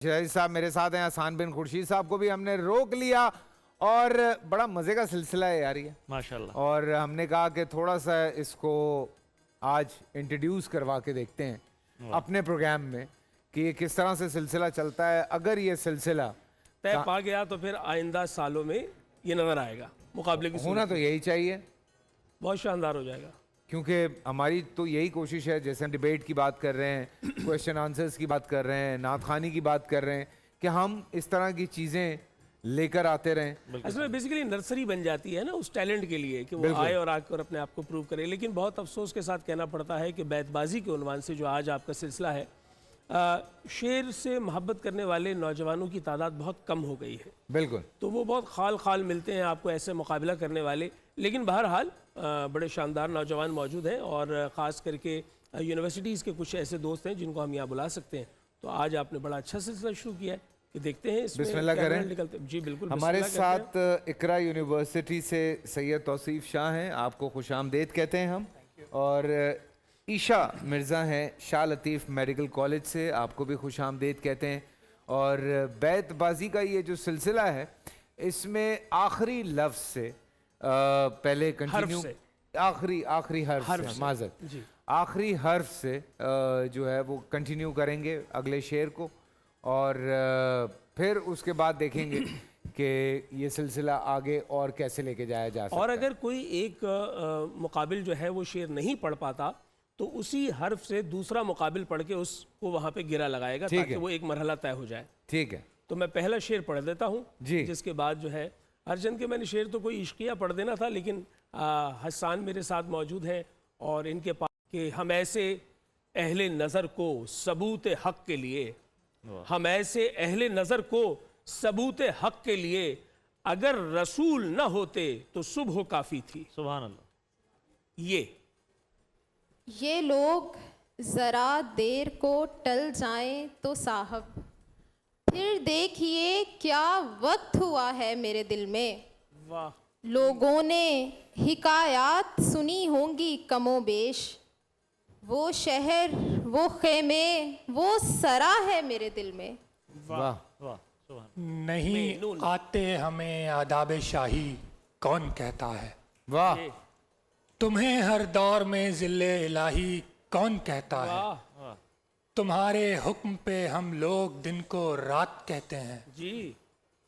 जय साहब मेरे साथ हैं, हसन बिन खुर्शीद साहब को भी हमने रोक लिया और बड़ा मज़े का सिलसिला है यार ये माशाल्लाह। और हमने कहा कि थोड़ा सा इसको आज इंट्रोड्यूस करवा के देखते हैं अपने प्रोग्राम में कि ये किस तरह से सिलसिला चलता है। अगर ये सिलसिला तय पा गया तो फिर आइंदा सालों में ये नजर आएगा मुकाबले की होना तो यही चाहिए, बहुत शानदार हो जाएगा। क्योंकि हमारी तो यही कोशिश है, जैसे हम डिबेट की बात कर रहे हैं, क्वेश्चन आंसर्स की बात कर रहे हैं, नात खानी की बात कर रहे हैं, कि हम इस तरह की चीज़ें लेकर आते रहें। असल में बेसिकली नर्सरी बन जाती है ना उस टैलेंट के लिए कि वो आए और आकर अपने आप को प्रूव करे। लेकिन बहुत अफसोस के साथ कहना पड़ता है कि बैतबाजी के उन्वान से जो आज आपका सिलसिला है, शेर से मोहब्बत करने वाले नौजवानों की तादाद बहुत कम हो गई है। बिल्कुल, तो वो बहुत खाल खाल मिलते हैं आपको ऐसे मुकाबला करने वाले। लेकिन बहरहाल बड़े शानदार नौजवान मौजूद हैं और ख़ास करके यूनिवर्सिटीज़ के कुछ ऐसे दोस्त हैं जिनको हम यहाँ बुला सकते हैं। तो आज आपने बड़ा अच्छा सिलसिला शुरू किया है कि देखते हैं इसमें बिस्मिल्लाह क्या करें। निकलते। जी बिल्कुल, हमारे बिस्मिल्लाह करते हैं। साथ इकरा यूनिवर्सिटी से सैयद तौसीफ शाह हैं, आपको खुशामदीद कहते हैं हम। और ईशा मिर्ज़ा हैं शाह लतीफ़ मेडिकल कॉलेज से, आपको भी खुशामदीद कहते हैं। और बैतबाजी का ये जो सिलसिला है, इसमें आखिरी लफ्ज़ से पहले कंटिन्यू, आखिरी हर्फ से माज़रत, जी आखिरी हर्फ से जो है वो कंटिन्यू करेंगे अगले शेर को, और फिर उसके बाद देखेंगे कि ये सिलसिला आगे और कैसे लेके जाया जा सकता है। और अगर कोई एक मुकाबिल जो है वो शेर नहीं पढ़ पाता तो उसी हर्फ से दूसरा मुकाबिल पढ़ के उसको वहाँ पे गिरा लगाएगा ताकि वो एक मरहला तय हो जाए। ठीक है, तो मैं पहला शेर पढ़ देता हूँ जी। जिसके बाद जो है अर्जन के मैंने शेर तो कोई इश्किया पढ़ देना था, लेकिन हसन मेरे साथ मौजूद हैं और इनके पास कि हम ऐसे अहले नज़र को सबूत हक के लिए, हम ऐसे अहले नज़र को सबूत हक के लिए, अगर रसूल न होते तो सुबह काफ़ी थी। सुभान अल्लाह। ये लोग ज़रा देर को टल जाएं तो साहब, फिर देखिए क्या वक्त हुआ है मेरे दिल में। वाह, लोगों ने हिकायात सुनी होंगी कमो बेश, वो शहर वो खेमे वो सरा है मेरे दिल में। वाह, वाह सुभान। नहीं आते हमें आदाब शाही कौन कहता है, वाह, तुम्हें हर दौर में ज़िल्ले इलाही कौन कहता है, वाह तुम्हारे हुक्म पे हम लोग दिन को रात कहते हैं, जी,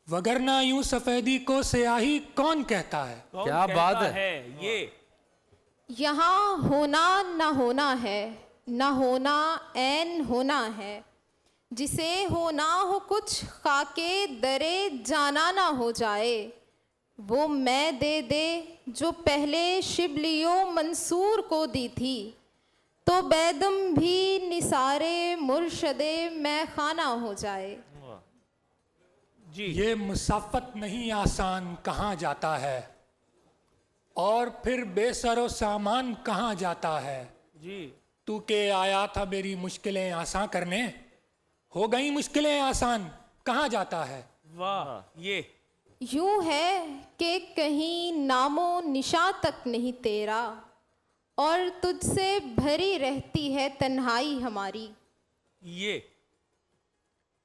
वगरना यूं सफेदी को स्याही कौन कहता है। कौन क्या कहता बात है। ये यहाँ होना ना होना है, ना होना ऐन होना है, जिसे होना हो कुछ खाके दरे जाना ना हो जाए, वो मैं दे दे जो पहले शिबलियो मंसूर को दी थी, तो बैदम भी निसारे मुर्शदे मैं खाना हो जाए। जी, ये मुसाफत नहीं आसान कहाँ जाता है, और फिर बेसरो सामान कहाँ जाता है। जी, तू के आया था मेरी मुश्किलें आसान करने, हो गई मुश्किलें आसान कहाँ जाता है। वाह, ये यूं है कि कहीं नामो निशा तक नहीं तेरा, और तुझसे भरी रहती है तन्हाई हमारी। ये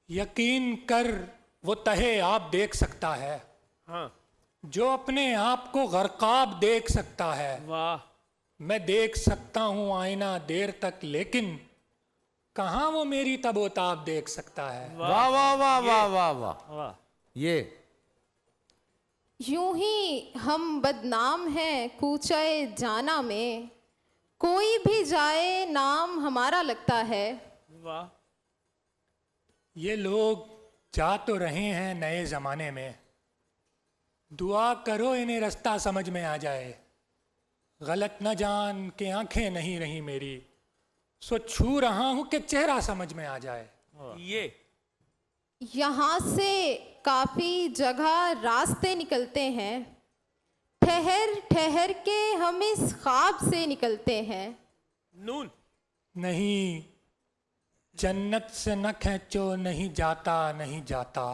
यकीन कर वो तहे आप देख सकता है, हाँ, जो अपने आप को गरकाब देख सकता है। वाह, मैं देख सकता हूँ आईना देर तक, लेकिन कहाँ वो मेरी तबोताब देख सकता है। वाह, वाह, वाह, वाह, वाह, वाह, वाह ये यूं ही हम बदनाम हैं कूचे जाना में, कोई भी जाए नाम हमारा लगता है। वाह, ये लोग जा तो रहे हैं नए जमाने में, दुआ करो इन्हें रास्ता समझ में आ जाए, गलत न जान के आंखें नहीं रही मेरी, सो छू रहा हूं कि चेहरा समझ में आ जाए। ये यहाँ से काफ़ी जगह रास्ते निकलते हैं, ठहर ठहर के हम इस ख्वाब से निकलते हैं। नून, नहीं जन्नत से न खींचो नहीं जाता नहीं जाता,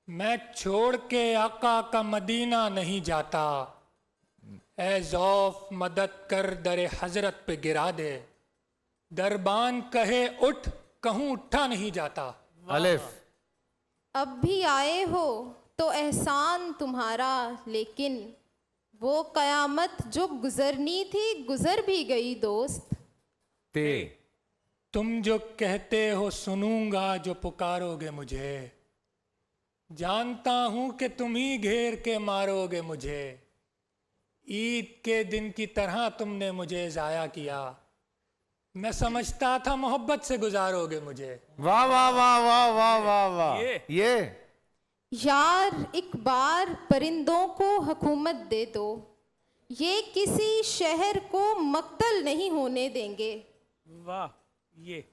मैं छोड़ के आका का मदीना नहीं जाता, ए ज़ौफ मदद कर दरे हजरत पे गिरा दे, दरबान कहे उठ कहूँ उठा नहीं जाता। अलिफ। अब भी आए हो तो एहसान तुम्हारा, लेकिन वो कयामत जो गुजरनी थी गुजर भी गई दोस्त। ते। तुम जो कहते हो सुनूंगा जो पुकारोगे मुझे, जानता हूं कि तुम ही घेर के मारोगे मुझे। ईद के दिन की तरह तुमने मुझे जाया किया, मैं समझता था मोहब्बत से गुजारोगे मुझे। वाह वाह वाह वाह वाह वाह वाह। ये यार एक बार परिंदों को हुकूमत दे दो, ये किसी शहर को मक्तल नहीं होने देंगे। वाह। ये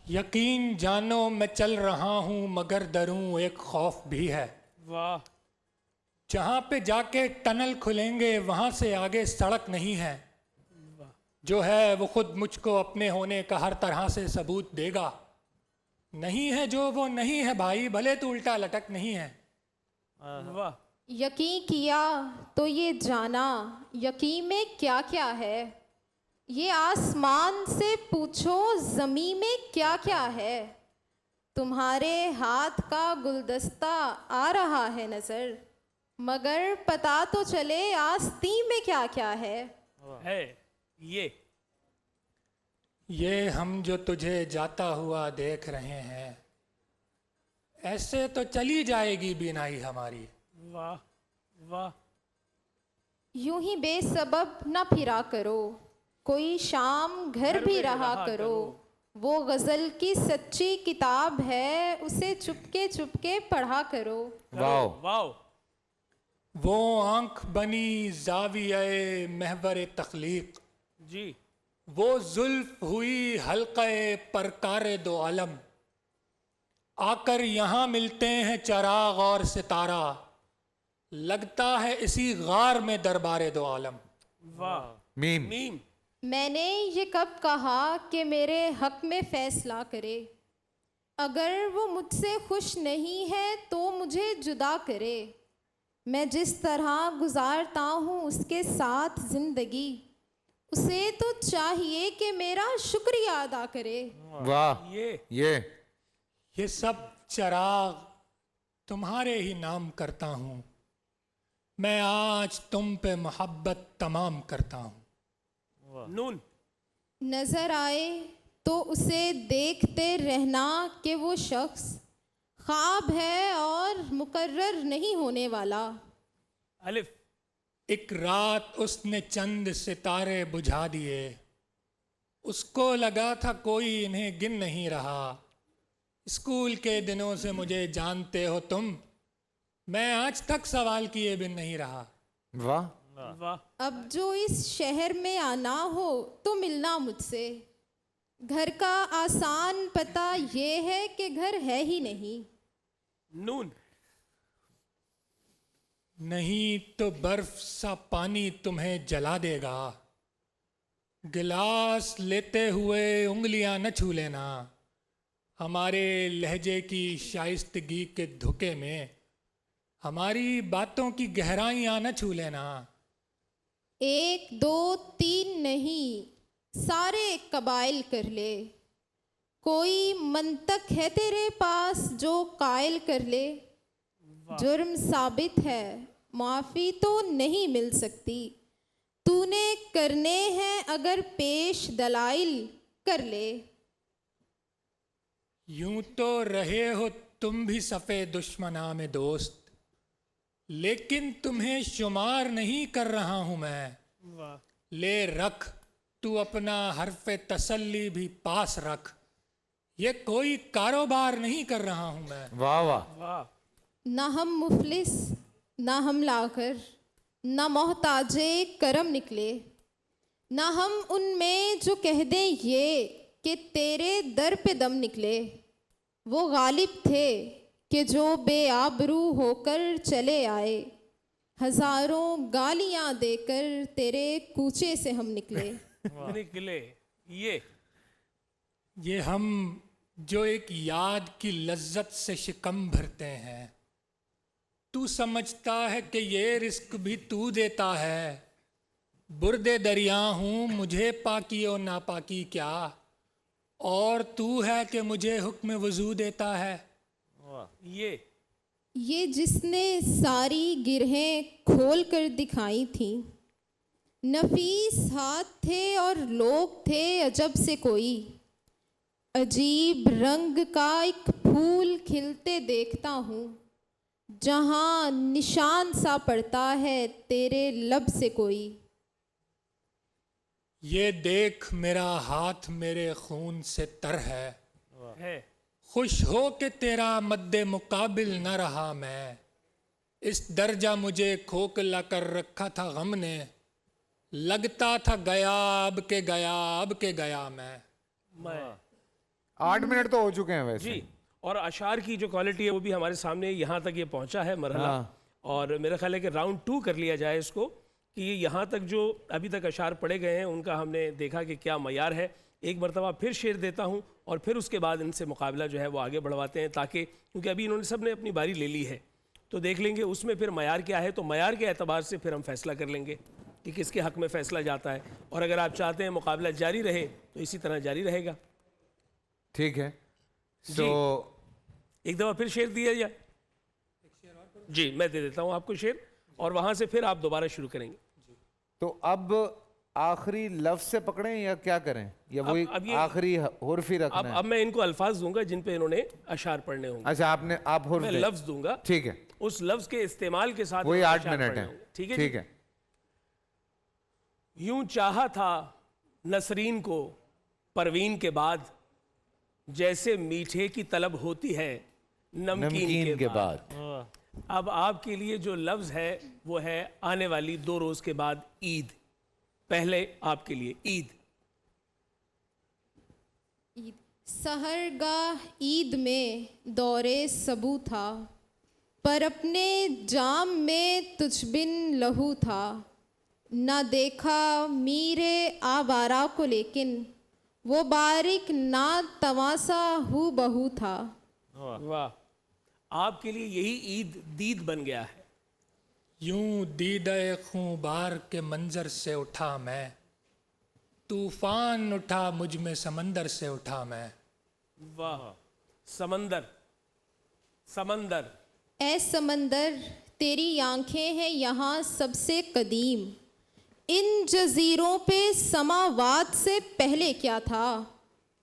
यकीन जानो मैं चल रहा हूं मगर डरूं एक खौफ भी है। वाह। जहां पे जाके टनल खुलेंगे वहां से आगे सड़क नहीं है। जो है वो खुद मुझको अपने होने का हर तरह से सबूत देगा। नहीं है जो वो नहीं है भाई, भले तो उल्टा लटक नहीं है। वाह। यकीन किया तो ये जाना, यकीन में क्या क्या है। ये आसमान से पूछो ज़मी में क्या क्या है। तुम्हारे हाथ का गुलदस्ता आ रहा है नज़र, मगर पता तो चले आस्तीन में क्या क्या है। ये हम जो तुझे जाता हुआ देख रहे हैं, ऐसे तो चली जाएगी बीनाई हमारी। वाह वाह। यूं ही बेसबब ना फिरा करो, कोई शाम घर भी रहा करो। वो गज़ल की सच्ची किताब है, उसे चुपके चुपके पढ़ा करो। वाह वाह। वो आंख बनी जाविये महवर तख्लीक, जी। वो जुल्फ हुई हल्क़े परकारे दो आलम। आकर यहाँ मिलते हैं चराग और सितारा, लगता है इसी गार में दरबारे दो आलम। वाह। मीम। मीम। मैंने ये कब कहा कि मेरे हक में फैसला करे। अगर वो मुझसे खुश नहीं है तो मुझे जुदा करे। मैं जिस तरह गुजारता हूँ उसके साथ ज़िंदगी, उसे तो चाहिए कि मेरा शुक्रिया अदा करे। वाह। ये सब चराग तुम्हारे ही नाम करता हूँ, मैं आज तुम पे मोहब्बत तमाम करता हूँ। नून। नज़र आए तो उसे देखते रहना कि वो शख्स ख्वाब है और मुकर्रर नहीं होने वाला। अलिफ। एक रात उसने चंद सितारे बुझा दिए, उसको लगा था कोई इन्हें गिन नहीं रहा। स्कूल के दिनों से मुझे जानते हो तुम, मैं आज तक सवाल किए बिन नहीं रहा। वाह वाह। अब जो इस शहर में आना हो तो मिलना मुझसे। घर का आसान पता ये है कि घर है ही नहीं। नून। नहीं तो बर्फ सा पानी तुम्हें जला देगा, गिलास लेते हुए उंगलियां न छू लेना। हमारे लहजे की शाइस्तगी के धुके में हमारी बातों की गहराइयां न छू लेना। 1 2 3 नहीं, सारे कबाइल कर ले। कोई मंतक है तेरे पास जो कायल कर ले। जुर्म साबित है, माफ़ी तो नहीं मिल सकती। तूने करने हैं अगर पेश दलाइल कर ले। यूं तो रहे हो तुम भी सफ़े दुश्मना में दोस्त, लेकिन तुम्हें शुमार नहीं कर रहा हूं मैं। ले रख तू अपना हर्फ़े तसल्ली भी पास रख, ये कोई कारोबार नहीं कर रहा हूं मैं। वाह वाह। वाह। ना हम मुफलिस ना हम लाकर, ना मोहताजे करम निकले। ना हम उनमें जो कह दें ये कि तेरे दर पे दम निकले। वो गालिब थे कि जो बेआबरू होकर चले आए, हजारों गालियां देकर तेरे कूचे से हम निकले। निकले। ये हम जो एक याद की लज्जत से शिकम भरते हैं, तू समझता है कि ये रिस्क भी तू देता है। बुर्दे दरिया हूँ मुझे पाकी और नापाकी क्या, और तू है कि मुझे हुक्म वज़ू देता है। ये जिसने सारी गिरहें खोल कर दिखाई थी, नफीस हाथ थे और लोग थे अजब से कोई, अजीब रंग का एक फूल खिलते देखता हूँ, जहाँ निशान सा पड़ता है तेरे लब से कोई। ये देख मेरा हाथ मेरे खून से तर है, खुश हो कि तेरा मद्दे मुकाबिल न रहा मैं, इस दर्जा मुझे खोखला कर रखा था गम ने, लगता था गया अब के गया मैं। 8 मिनट तो हो चुके हैं वैसे। जी, और अशार की जो क्वालिटी है वो भी हमारे सामने यहाँ तक ये पहुँचा है मरहला। हाँ। और मेरा ख्याल है कि राउंड 2 कर लिया जाए इसको, कि यहाँ तक जो अभी तक अशार पढ़े गए हैं उनका हमने देखा कि क्या मयार है। एक मरतबा फिर शेर देता हूँ और फिर उसके बाद इनसे मुकाबला जो है वो आगे बढ़वाते हैं, ताकि क्योंकि अभी इन्होंने सब ने अपनी बारी ले ली है, तो देख लेंगे उसमें फिर मयार क्या है, तो मयार के एतबार से फिर हम फैसला कर लेंगे कि किसके हक़ में फ़ैसला जाता है। और अगर आप चाहते हैं मुकाबला जारी रहे तो इसी तरह जारी रहेगा। ठीक है, तो एक दफ़ा फिर शेर दिया जाए। जी, मैं दे देता हूँ आपको शेर, और वहाँ से फिर आप दोबारा शुरू करेंगे। तो अब आखिरी लफ्ज से पकड़ें या क्या करें, या वो अब ये- आखिरी हुर्फी रखना है? अब मैं इनको अल्फाज दूंगा जिन पे इन्होंने अशार पढ़ने होंगे। अच्छा, आप हुर्फ मैं दें। लफ्ज दूंगा, ठीक है, उस लफ्ज के इस्तेमाल के साथ वही इन्होंने 8 अशार मिनट पढ़ने है। होंगे। ठीक है, ठीक जी? है। यूं चाहा था नसरीन को परवीन के बाद, जैसे मीठे की तलब होती है नमकीन के बाद। अब आपके लिए जो लफ्ज है वो है आने वाली 2 रोज के बाद ईद। पहले आपके लिए ईद। सहरगाह ईद में दौरे सबू था, पर अपने जाम में तुझ बिन लहू था, ना देखा मीरे आवारा को लेकिन वो बारिक ना तवासा हु बहू था। वाह, आपके लिए यही ईद दीद बन गया है। यूं दीदे खूं बार के मंजर से उठा मैं, तूफान उठा मुझ में समंदर से उठा मैं। वाह, समंदर समंदर। ऐ समंदर तेरी आंखें हैं यहाँ सबसे कदीम, इन जजीरों पे समावात से पहले क्या था,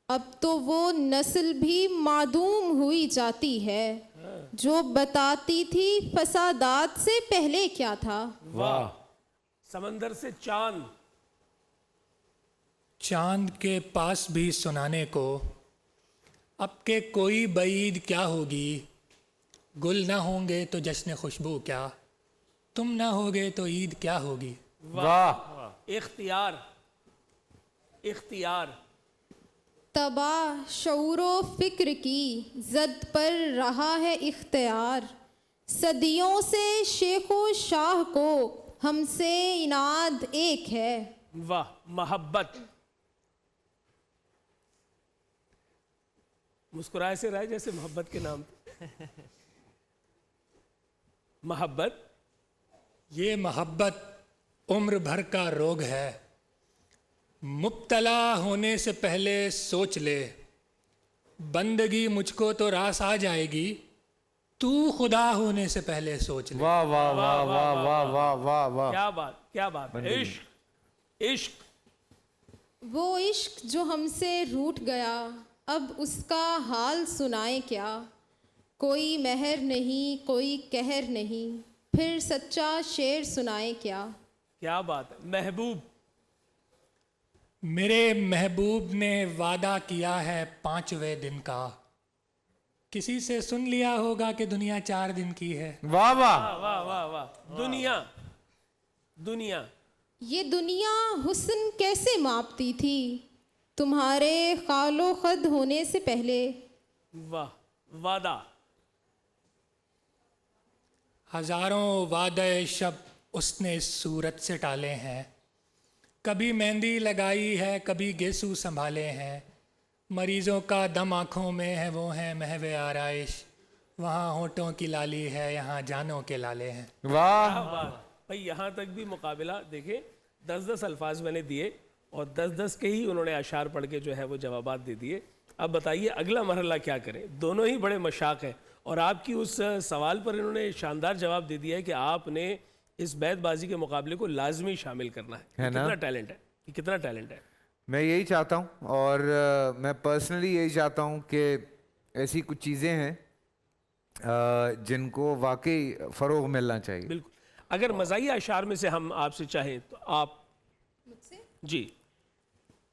अब तो वो नस्ल भी मादूम हुई जाती है, जो बताती थी फसादात से पहले क्या था। वाह, समंदर से चांद। चांद के पास भी सुनाने को अब के कोई बईद क्या होगी, गुल ना होंगे तो जश्न खुशबू क्या, तुम ना होगे तो ईद क्या होगी। वाह, इख्तियार इख्तियार। तबाह शऊरो फिक्र की जद पर रहा है इख्तियार, सदियों से शेखो शाह को हमसे इनाद एक है। वाह, मोहब्बत। मुस्कुराए से रहा जैसे मोहब्बत के नाम पे। मोहब्बत। ये मोहब्बत उम्र भर का रोग है, मुब्तला होने से पहले सोच ले, बंदगी मुझको तो रास आ जाएगी, तू खुदा होने से पहले सोच ले। वाह वाह वाह वाह वाह वाह वाह वाह। क्या बात, क्या बात है। इश्क इश्क। वो इश्क जो हमसे रूठ गया, अब उसका हाल सुनाए क्या, कोई मेहर नहीं कोई कहर नहीं, फिर सच्चा शेर सुनाए क्या। क्या बात है। महबूब। मेरे महबूब ने वादा किया है 5वें दिन का, किसी से सुन लिया होगा कि दुनिया 4 दिन की है। वाह वाह। वाह वाह वाह। दुनिया दुनिया। ये दुनिया हुस्न कैसे मापती थी, तुम्हारे खालो खद होने से पहले। वाह, वादा। हजारों वादे शब उसने इस सूरत से टाले हैं, कभी मेहंदी लगाई है कभी गेसू संभाले हैं, मरीजों का दम आँखों में है वो हैं महवे आराइश, वहाँ होठों की लाली है यहाँ जानों के लाले हैं। वाह वाह भाई, यहाँ तक भी मुकाबला देखें। 10-10 अल्फाज मैंने दिए और 10-10 के ही उन्होंने अशार पढ़ के जो है वो जवाबात दे दिए। अब बताइए अगला मरहला क्या करें। दोनों ही बड़े मशाक हैं और आपकी उस सवाल पर इन्होंने शानदार जवाब दे दिया है कि आपने इस बैतबाजी के मुकाबले को लाजमी शामिल करना है। है ना? कितना टैलेंट है, ये कितना टैलेंट है। मैं यही चाहता हूँ और मैं पर्सनली यही चाहता हूँ कि ऐसी कुछ चीज़ें हैं जिनको वाकई फ़रोग मिलना चाहिए। बिल्कुल। अगर मज़ाहिया अशार में से हम आपसे चाहें तो आप मुझसे जी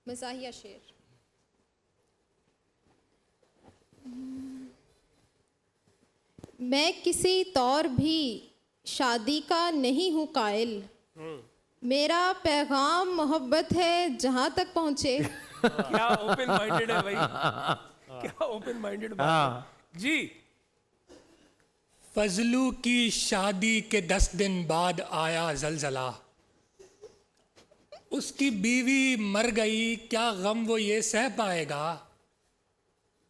मज़ाहिया शेर। मैं किसी तौर भी शादी का नहीं हूँ कायल, मेरा पैगाम मोहब्बत है जहाँ तक पहुँचे। क्या ओपन माइंडेड है भाई, क्या ओपन माइंडेड बात है। जी फजलू की शादी के 10 दिन बाद आया जलजला, उसकी बीवी मर गई, क्या गम वो ये सह पाएगा।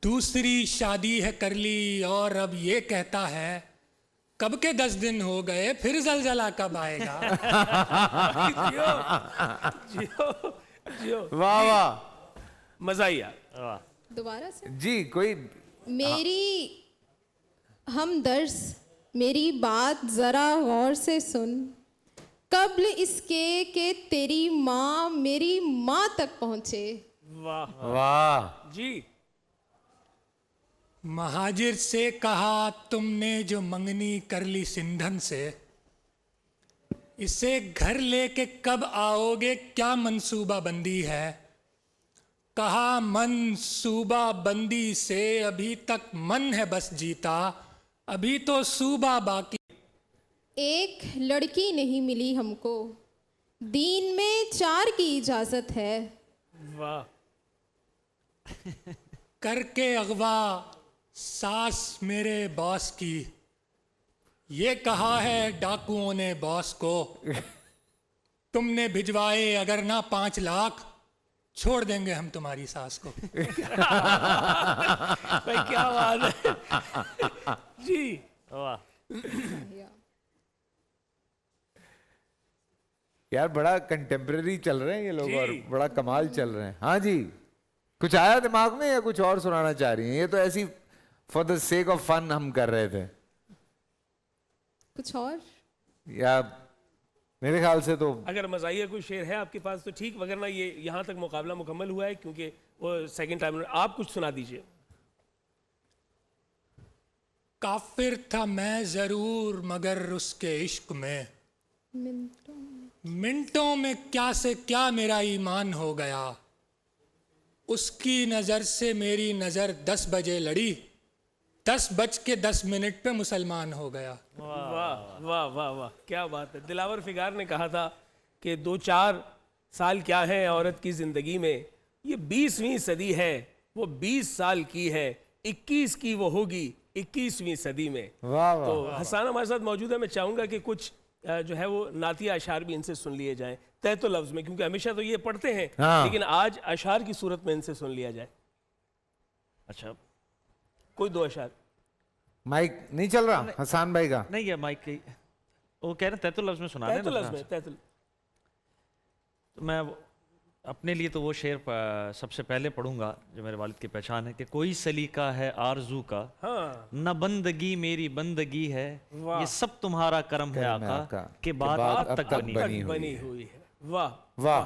दूसरी शादी है कर ली और अब ये कहता है कब के 10 दिन हो गए, फिर जलजला कब आएगा। जियो जियो जियो, वाह वाह मज़ाहिया। दोबारा से। जी, कोई मेरी हमदर्द मेरी बात जरा गौर से सुन, कब्ल इसके कि तेरी माँ मेरी माँ तक पहुँचे। वाह वाह जी। महाजिर से कहा तुमने जो मंगनी कर ली सिंधन से, इसे घर लेके कब आओगे, क्या मंसूबा बंदी है। कहा मंसूबा बंदी से अभी तक मन है बस जीता, अभी तो सूबा बाकी। एक लड़की नहीं मिली हमको, दीन में 4 की इजाज़त है। वाह करके अगवा सास मेरे बॉस की, ये कहा है डाकुओं ने बॉस को, तुमने भिजवाए अगर ना 5 लाख, छोड़ देंगे हम तुम्हारी सास को। भाई क्या बात है। जी वाह। यार, बड़ा कंटेम्प्रेरी चल रहे हैं ये लोग जी। और बड़ा कमाल चल रहे हैं। हाँ जी, कुछ आया दिमाग में या कुछ और सुनाना चाह रही हैं? ये तो ऐसी for the sake of fun हम कर रहे थे, कुछ और? या मेरे ख्याल से तो अगर मज़ाहिया कोई शेर है आपके पास तो ठीक, वगरना ये यहाँ तक मुकाबला मुकम्मल हुआ है क्योंकि वो सेकंड टाइम। आप कुछ सुना दीजिए। काफिर था मैं जरूर मगर उसके इश्क में, मिनटों में क्या से क्या मेरा ईमान हो गया। उसकी नज़र से मेरी नज़र 10 बजे लड़ी, 10:10 पे मुसलमान हो गया। वाह वाह वाह वाह, क्या बात है। दिलावर फिगार ने कहा था कि 2-4 साल क्या है औरत की ज़िंदगी में, ये 20वीं सदी है, वो 20 साल की है, 21 की वो होगी 21वीं सदी में। वाह वाह। तो हसन हमारे साथ मौजूद है। मैं चाहूँगा कि कुछ जो है वो नातिया अशार भी इनसे सुन लिए जाएं, तय तो लफ्ज़ में, क्योंकि हमेशा तो ये पढ़ते हैं हाँ। लेकिन आज अशार की सूरत में इनसे सुन लिया जाए। अच्छा, कोई 2 अशार। माइक नहीं चल रहा हसन भाई का? नहीं है माइक की, वो कह रहे हैं तैतुल लफ्ज़ में सुना तय दें तो ना। लफ्ज़ में, तय तो। तो मैं अपने लिए तो वो शेर सबसे पहले पढ़ूंगा जो मेरे वालिद की पहचान है कि कोई सलीका है आरजू का, हाँ न बंदगी मेरी बंदगी है, वाह। ये सब तुम्हारा करम है करम है आका, आका, के के बाद बाद अब अब तक तक बनी बनी हुई। बनी हुई है। वाह। वाह।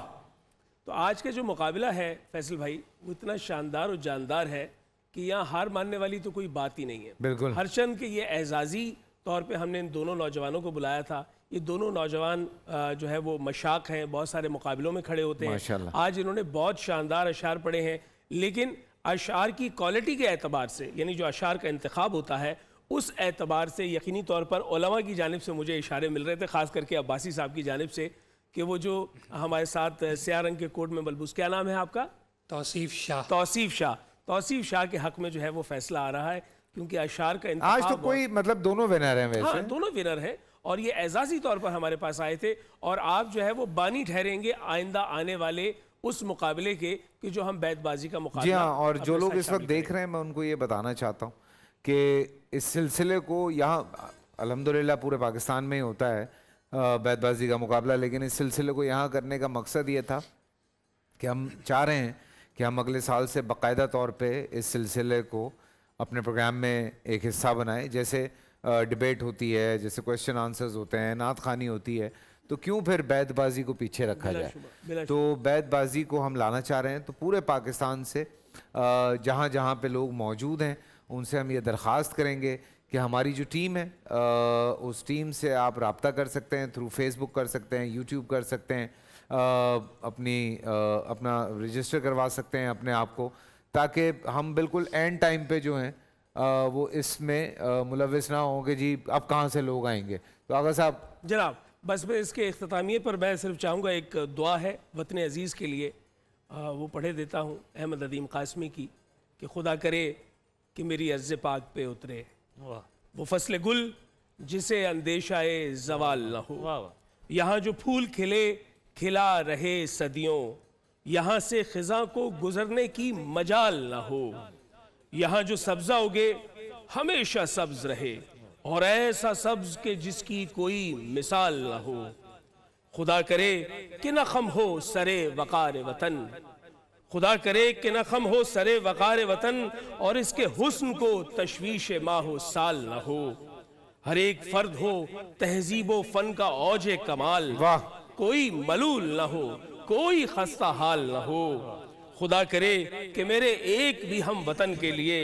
तो आज का जो मुकाबला है फैसल भाई, वो इतना शानदार और जानदार है कि यहाँ हार मानने वाली तो कोई बात ही नहीं है। बिल्कुल। हरचंद के ये एजाजी तौर पे हमने इन दोनों नौजवानों को बुलाया था। ये दोनों नौजवान जो है वो मशाक हैं, बहुत सारे मुकाबलों में खड़े होते हैं। माशाल्लाह। आज इन्होंने बहुत शानदार अशार पढ़े हैं, लेकिन अशार की क्वालिटी के एतबार से, यानी जो अशार का इंतखाब होता है उस एतबार से यकीनी तौर पर उलमा की जानिब से मुझे इशारे मिल रहे थे, ख़ास करके अब्बासी साहब की जानिब से, कि वो जो हमारे साथ स्याह रंग के कोट में मलबूस, क्या नाम है आपका? तौसीफ शाह। तौसीफ शाह। तौसीफ शाह के हक में जो है वो फैसला आ रहा है, क्योंकि अशार का आज इंतखाब तो कोई मतलब दोनों विनर हैं वैसे। हाँ, दोनों विनर हैं और ये एजाजी तौर पर हमारे पास आए थे, और आप जो है वो बानी ठहरेंगे आइंदा आने वाले उस मुकाबले के कि जो हम बैतबाजी का मुकाबला। जी हाँ, और जो अपने लोग साथ इस वक्त शामिल देख रहे हैं, मैं उनको ये बताना चाहता हूँ कि इस सिलसिले को यहाँ अल्हम्दुलिल्लाह पूरे पाकिस्तान में ही होता है बैतबाजी का मुकाबला, लेकिन इस सिलसिले को यहाँ करने का मकसद ये था कि हम चाह रहे हैं कि हम अगले साल से बाकायदा तौर पे इस सिलसिले को अपने प्रोग्राम में एक हिस्सा बनाएं। जैसे डिबेट होती है, जैसे क्वेश्चन आंसर्स होते हैं, नात खानी होती है, तो क्यों फिर बैतबाजी को पीछे रखा जाए। तो बैतबाजी को हम लाना चाह रहे हैं। तो पूरे पाकिस्तान से जहाँ जहाँ पे लोग मौजूद हैं उनसे हम ये दरख्वास्त करेंगे कि हमारी जो टीम है उस टीम से आप रब्ता कर सकते हैं, थ्रू फेसबुक कर सकते हैं, यूट्यूब कर सकते हैं, अपना रजिस्टर करवा सकते हैं अपने आप को, ताकि हम बिल्कुल एंड टाइम पे जो हैं वो इसमें मुलविस ना हों कि जी अब कहाँ से लोग आएंगे। तो आगा साहब। जनाब, बस मैं इसके इख्तितामिये पर मैं सिर्फ चाहूँगा एक दुआ है वतन अज़ीज़ के लिए, वो पढ़े देता हूँ अहमद अदीम कासमी की, कि खुदा करे कि मेरी अर्ज़ पाक पे उतरे वो फसले गुल जिसे अंदेशाए ज़वाल न हो। यहाँ जो फूल खिले खिला रहे सदियों, यहाँ से ख़िज़ा को गुज़रने की मजाल न हो। यहाँ जो सब्ज़ा उगे हमेशा सब्ज़ रहे, और ऐसा सब्ज़ के जिसकी कोई मिसाल न हो। खुदा करे कि न खम हो सरे वक़ार वतन, खुदा करे कि न खम हो सरे वक़ार वतन, और इसके हुस्न को तशवीश माहो साल न हो। हर एक फर्द हो तहजीबो फ़न का औजे कमाल, वाह। कोई मलूल न हो, कोई खस्ता हाल न हो। खुदा करे कि मेरे एक भी हम वतन के लिए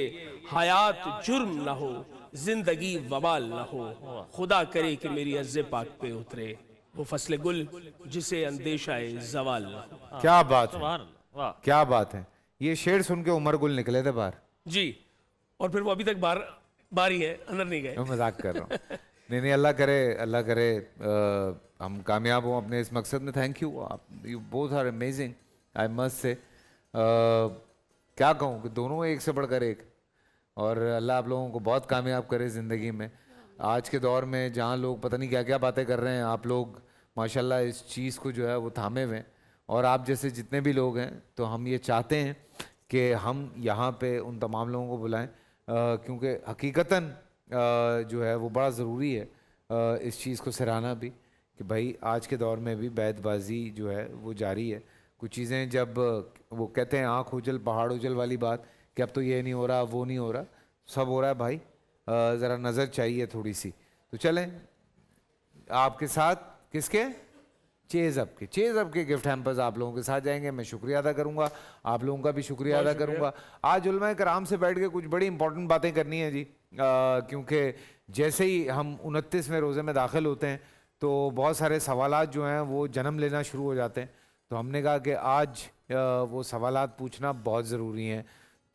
हयात जुर्म न हो, जिंदगी वबाल न हो। खुदा करे कि मेरी अर्ज़ पाक पे उतरे वो फसले गुल जिसे अंदेशाए ज़वाल न हो। क्या बात है, वाह। क्या बात है। ये शेर सुन के उमर गुल निकले थे बाहर जी, और फिर वो अभी तक बाहर ही है, अंदर नहीं गए। मैं मजाक कर रहा हूँ। नहीं, अल्लाह करे, अल्लाह करे हम कामयाब हों अपने इस मकसद में। थैंक यू, आप you both are amazing, I must say. क्या कहूँ कि दोनों एक से बढ़कर एक, और अल्लाह आप लोगों को बहुत कामयाब करे ज़िंदगी में। आज के दौर में जहाँ लोग पता नहीं क्या क्या बातें कर रहे हैं, आप लोग माशाल्लाह इस चीज़ को जो है वो थामे हुए हैं। और आप जैसे जितने भी लोग हैं, तो हम ये चाहते हैं कि हम यहाँ पे उन तमाम लोगों को बुलाएं, क्योंकि हकीकतन जो है वो बड़ा ज़रूरी है इस चीज़ को सराहना भी, कि भाई आज के दौर में भी बैतबाजी जो है वो जारी है। कुछ चीज़ें जब वो कहते हैं आँख उजल पहाड़ उजल वाली बात, कि अब तो ये नहीं हो रहा, वो नहीं हो रहा, सब हो रहा है भाई, ज़रा नज़र चाहिए थोड़ी सी। तो चलें आपके साथ किसके चेज़ अप के गिफ्ट हैम्पर्स आप लोगों के साथ जाएंगे। मैं शुक्रिया अदा करूंगा, आप लोगों का भी शुक्रिया अदा करूंगा। आज उलमा कराम से बैठ के कुछ बड़ी इंपॉर्टेंट बातें करनी है जी, क्योंकि जैसे ही हम 29वें रोज़े में दाखिल होते हैं तो बहुत सारे सवालात जो हैं वो जन्म लेना शुरू हो जाते हैं। तो हमने कहा कि आज वो सवालात पूछना बहुत ज़रूरी हैं।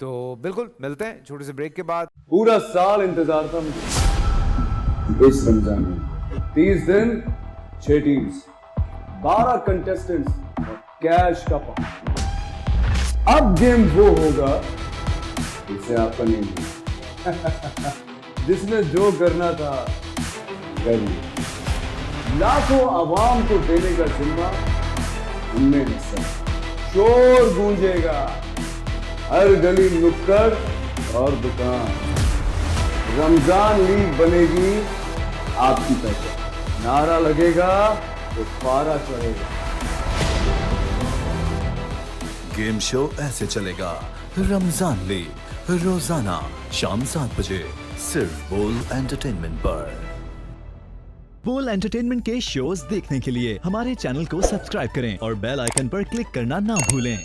तो बिल्कुल मिलते हैं छोटे से ब्रेक के बाद। पूरा साल इंतजार था मुझे इस रमजान में। 30 दिन 6 टीम्स, 12 कंटेस्टेंट्स और कैश का पार्ट। अब गेम वो होगा जिससे आपका नहीं होगा। जिसने जो करना था कर लिया। लाखों आवाम को देने का जिम्मा हमने हिस्सा। शोर गूंजेगा हर गली नुक्कड़ और दुकान। रमजान लीग बनेगी आपकी पहचान। नारा लगेगा तो पारा चढ़ेगा। गेम शो ऐसे चलेगा। रमजान लीग रोजाना शाम 7 बजे सिर्फ बोल एंटरटेनमेंट पर। बोल एंटरटेनमेंट के शोज देखने के लिए हमारे चैनल को सब्सक्राइब करें और बेल आइकन पर क्लिक करना ना भूलें।